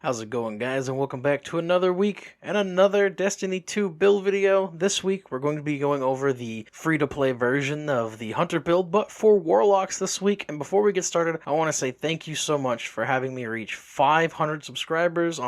How's it going, guys, and welcome back to another week and another Destiny 2 build video. This week we're going to be going over the free-to-play version of the Hunter build, but for Warlocks this week. And before we get started, I want to say thank you so much for having me reach 500 subscribers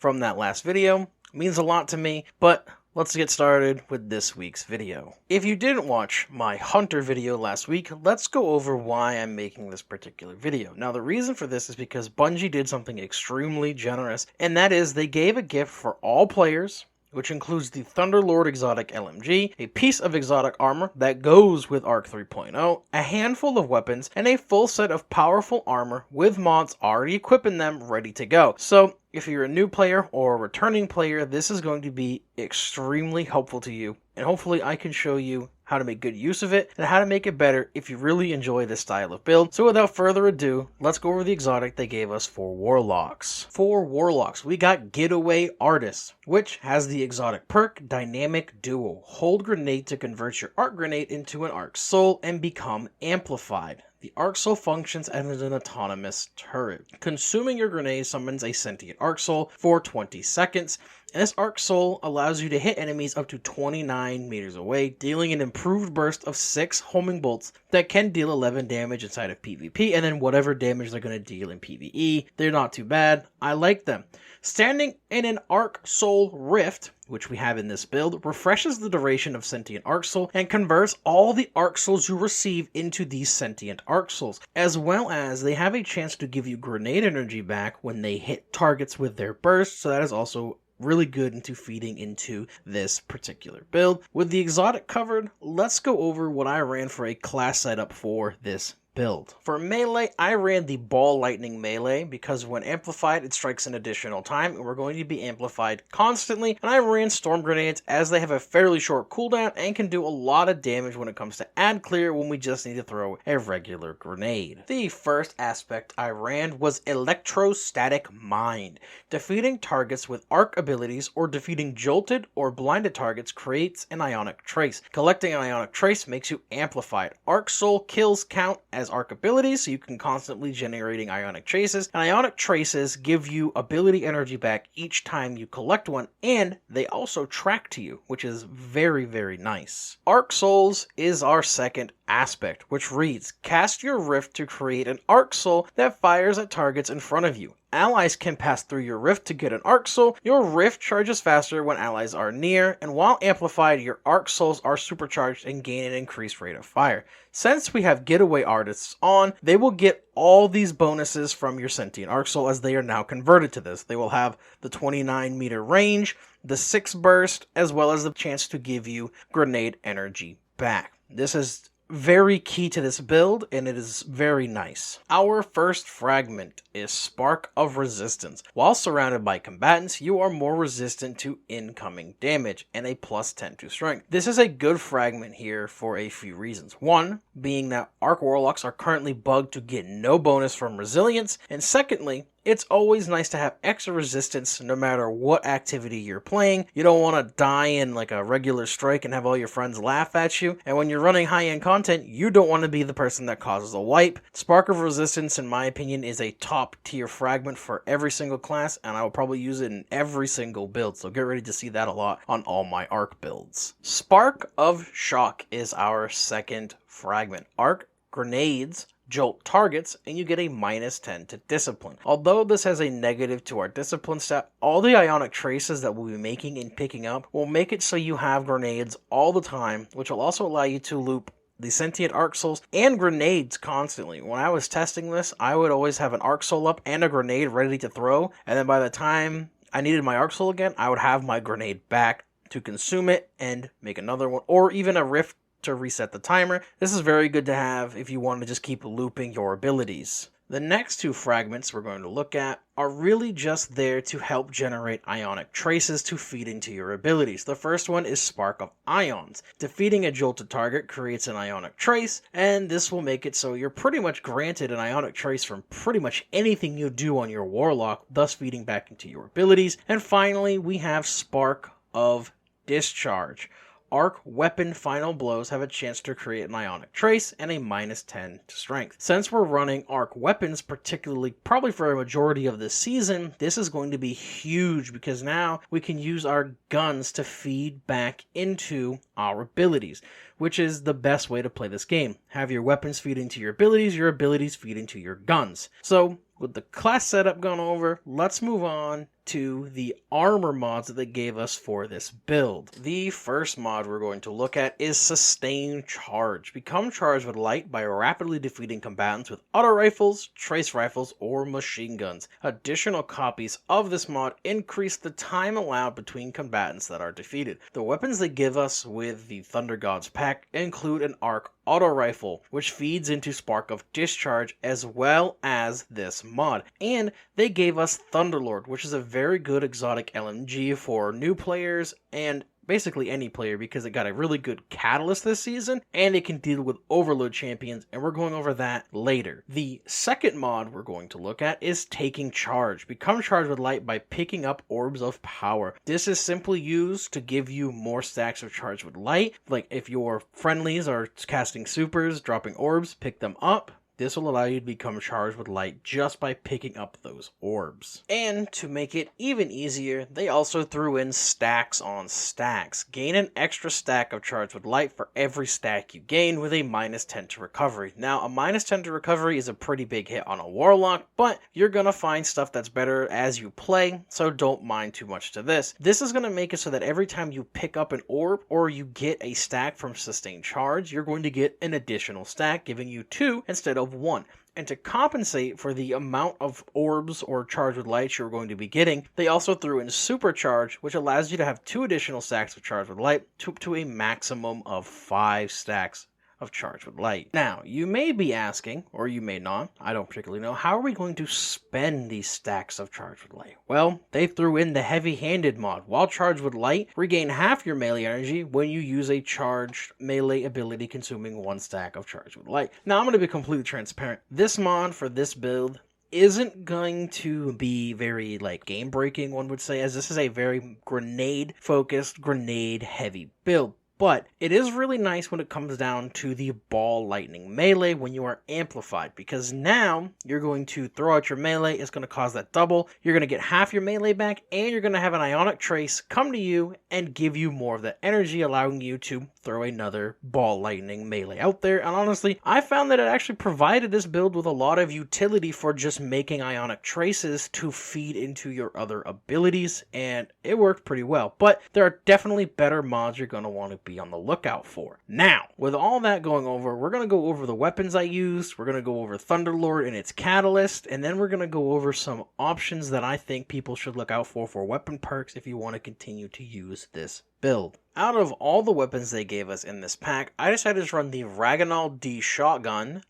from that last video. It means a lot to me, but let's get started with this week's video. If you didn't watch my Hunter video last week, let's go over why I'm making this particular video. Now, the reason for this is because Bungie did something extremely generous, and that is they gave a gift for all players, which includes the Thunderlord exotic LMG, a piece of exotic armor that goes with Arc 3.0, a handful of weapons, and a full set of powerful armor with mods already equipping them ready to go. So if you're a new player or a returning player, this is going to be extremely helpful to you, and hopefully I can show you how to make good use of it and how to make it better if you really enjoy this style of build. So without further ado, let's go over the exotic they gave us for Warlocks. For Warlocks, we got Getaway Artist, which has the exotic perk Dynamic Duo. Hold grenade to convert your arc grenade into an arc soul and become amplified. The Arc Soul functions as an autonomous turret. Consuming your grenade summons a sentient Arc Soul for 20 seconds, and this Arc Soul allows you to hit enemies up to 29 meters away, dealing an improved burst of 6 homing bolts that can deal 11 damage inside of PvP, and then whatever damage they're going to deal in PvE. They're not too bad. I like them. Standing in an Arc Soul Rift, which we have in this build, refreshes the duration of Sentient Arc Soul and converts all the Arc Souls you receive into these Sentient Arc Souls, as well as they have a chance to give you grenade energy back when they hit targets with their burst, so that is also really good into feeding into this particular build. With the exotic covered, let's go over what I ran for a class setup for this build. For melee, I ran the Ball Lightning melee because when amplified, it strikes an additional time, and we're going to be amplified constantly. And I ran Storm Grenades as they have a fairly short cooldown and can do a lot of damage when it comes to add clear when we just need to throw a regular grenade. The first aspect I ran was Electrostatic Mind. Defeating targets with arc abilities or defeating jolted or blinded targets creates an ionic trace. Collecting an ionic trace makes you amplified. Arc Soul kills count as arc abilities, so you can constantly generating ionic traces, and ionic traces give you ability energy back each time you collect one, and they also track to you, which is very, very nice. Arc Souls is our second aspect, which reads, cast your rift to create an Arc Soul that fires at targets in front of you. Allies can pass through your rift to get an Arc Soul. Your rift charges faster when allies are near, and while amplified, your Arc Souls are supercharged and gain an increased rate of fire. Since we have Getaway Artists on, they will get all these bonuses from your Sentient Arc Soul as they are now converted to this. They will have the 29 meter range, the 6 burst, as well as the chance to give you grenade energy back. This is very key to this build, and it is very nice. Our first fragment is Spark of Resistance. While surrounded by combatants, you are more resistant to incoming damage and a plus 10 to strength. This is a good fragment here for a few reasons. One, being that Arc Warlocks are currently bugged to get no bonus from resilience, and secondly, it's always nice to have extra resistance no matter what activity you're playing. You don't want to die in like a regular strike and have all your friends laugh at you. And when you're running high-end content, you don't want to be the person that causes a wipe. Spark of Resistance, in my opinion, is a top-tier fragment for every single class, and I will probably use it in every single build, so get ready to see that a lot on all my Arc builds. Spark of Shock is our second fragment. Arc grenades jolt targets, and you get a minus 10 to discipline. Although this has a negative to our discipline stat, all the ionic traces that we'll be making and picking up will make it so you have grenades all the time, which will also allow you to loop the Sentient Arc Souls and grenades constantly. When I was testing this, I would always have an Arc Soul up and a grenade ready to throw, and then by the time I needed my Arc Soul again, I would have my grenade back to consume it and make another one, or even a rift to reset the timer. This is very good to have if you want to just keep looping your abilities. The next two fragments we're going to look at are really just there to help generate ionic traces to feed into your abilities. The first one is Spark of Ions. Defeating a jolted target creates an ionic trace, and this will make it so you're pretty much granted an ionic trace from pretty much anything you do on your Warlock, thus feeding back into your abilities. And finally, we have Spark of Discharge. arc weapon final blows have a chance to create an ionic trace and a -10 to strength. Since we're running arc weapons, particularly probably for a majority of this season, this is going to be huge because now we can use our guns to feed back into our abilities, which is the best way to play this game. Have your weapons feed into your abilities feed into your guns. So with the class setup gone over, let's move on to the armor mods that they gave us for this build. The first mod we're going to look at is Sustain Charge. Become charged with light by rapidly defeating combatants with auto rifles, trace rifles, or machine guns. Additional copies of this mod increase the time allowed between combatants that are defeated. The weapons they give us with the Thunder Gods pack include an arc auto rifle, which feeds into Spark of Discharge, as well as this mod. And they gave us Thunderlord, which is a very good exotic LMG for new players and basically any player because it got a really good catalyst this season and it can deal with overload champions, and we're going over that later. The second mod we're going to look at is Taking Charge. Become charged with light by picking up orbs of power. This is simply used to give you more stacks of charge with light. Like if your friendlies are casting supers, dropping orbs, pick them up. This will allow you to become charged with light just by picking up those orbs. And to make it even easier, they also threw in stacks on stacks. Gain an extra stack of charged with light for every stack you gain with a -10 to recovery. Now, a -10 to recovery is a pretty big hit on a Warlock, but you're gonna find stuff that's better as you play, so don't mind too much to this. This is gonna make it so that every time you pick up an orb or you get a stack from Sustained Charge, you're going to get an additional stack, giving you 2 instead of 1. And to compensate for the amount of orbs or charge with light you're going to be getting, they also threw in Supercharge, which allows you to have 2 additional stacks of charge with light to a maximum of 5 stacks of charge with light. Now, you may be asking, or you may not, I don't particularly know, how are we going to spend these stacks of charge with light? Well, they threw in the heavy-handed mod. While charged with light, regain half your melee energy when you use a charged melee ability consuming 1 stack of charge with light. Now, I'm going to be completely transparent. This mod for this build isn't going to be very game breaking, one would say, as this is a very grenade focused, grenade heavy build. But it is really nice when it comes down to the ball lightning melee when you are amplified, because now you're going to throw out your melee, it's going to cause that double, you're going to get half your melee back, and you're going to have an ionic trace come to you and give you more of that energy, allowing you to throw another ball lightning melee out there. And honestly, I found that it actually provided this build with a lot of utility for just making ionic traces to feed into your other abilities, and it worked pretty well. But there are definitely better mods you're going to want to be on the lookout for. Now, with all that going over, we're going to go over the weapons I used, we're going to go over Thunderlord and its catalyst, and then we're going to go over some options that I think people should look out for weapon perks if you want to continue to use this build. Out of all the weapons they gave us in this pack, I decided to run the Ragnall D shotgun,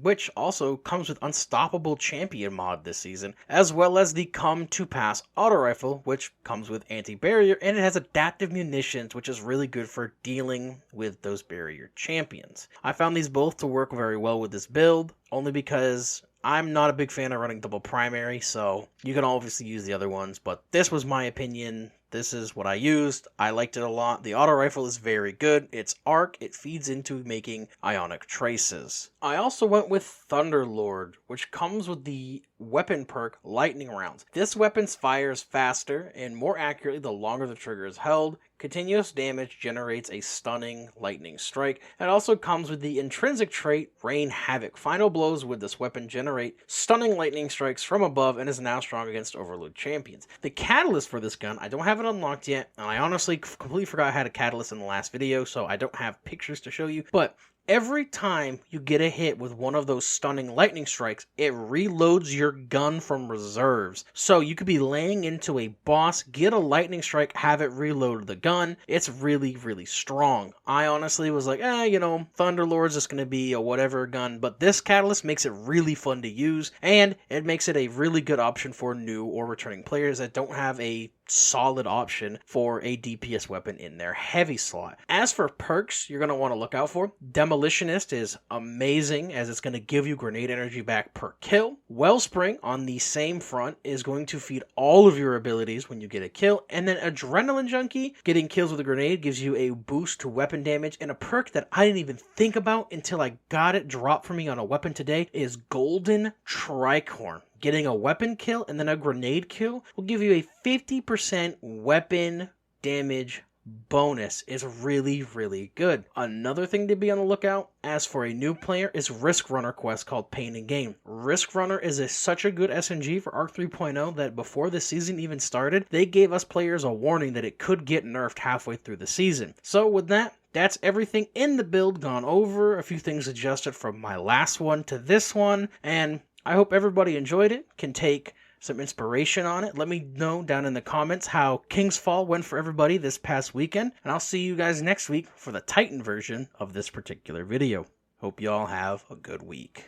which also comes with Unstoppable Champion mod this season, as well as the Come to Pass auto rifle, which comes with anti-barrier, and it has adaptive munitions, which is really good for dealing with those barrier champions. I found these both to work very well with this build, only because I'm not a big fan of running double primary, so you can obviously use the other ones, but this was my opinion. This is what I used. I liked it a lot. The auto rifle is very good. It's arc. It feeds into making ionic traces. I also went with Thunderlord, which comes with the weapon perk Lightning Rounds. This weapon fires faster and more accurately the longer the trigger is held. Continuous damage generates a stunning lightning strike. It also comes with the intrinsic trait Rain Havoc. Final blows with this weapon generate stunning lightning strikes from above and is now strong against overload champions. The catalyst for this gun, I don't have it unlocked yet, and I honestly completely forgot I had a catalyst in the last video, so I don't have pictures to show you, but every time you get a hit with one of those stunning lightning strikes, it reloads your gun from reserves. So you could be laying into a boss, get a lightning strike, have it reload the gun. It's really, really strong. I honestly was like, Thunderlord's just going to be a whatever gun, but this catalyst makes it really fun to use, and it makes it a really good option for new or returning players that don't have a solid option for a DPS weapon in their heavy slot. As for perks you're going to want to look out for, Demolition Demolitionist is amazing, as it's going to give you grenade energy back per kill. Wellspring, on the same front, is going to feed all of your abilities when you get a kill. And then Adrenaline Junkie, getting kills with a grenade, gives you a boost to weapon damage. And a perk that I didn't even think about until I got it dropped for me on a weapon today is Golden Tricorn. Getting a weapon kill and then a grenade kill will give you a 50% weapon damage bonus. Is really, really good. Another thing to be on the lookout as for a new player is Risk Runner quest called Pain and Gain. Risk Runner is such a good SMG for Arc 3.0 that before the season even started, they gave us players a warning that it could get nerfed halfway through the season. So with that, that's everything in the build gone over. A few things adjusted from my last one to this one, and I hope everybody enjoyed it, can take some inspiration on it. Let me know down in the comments how King's Fall went for everybody this past weekend, and I'll see you guys next week for the Titan version of this particular video. Hope you all have a good week.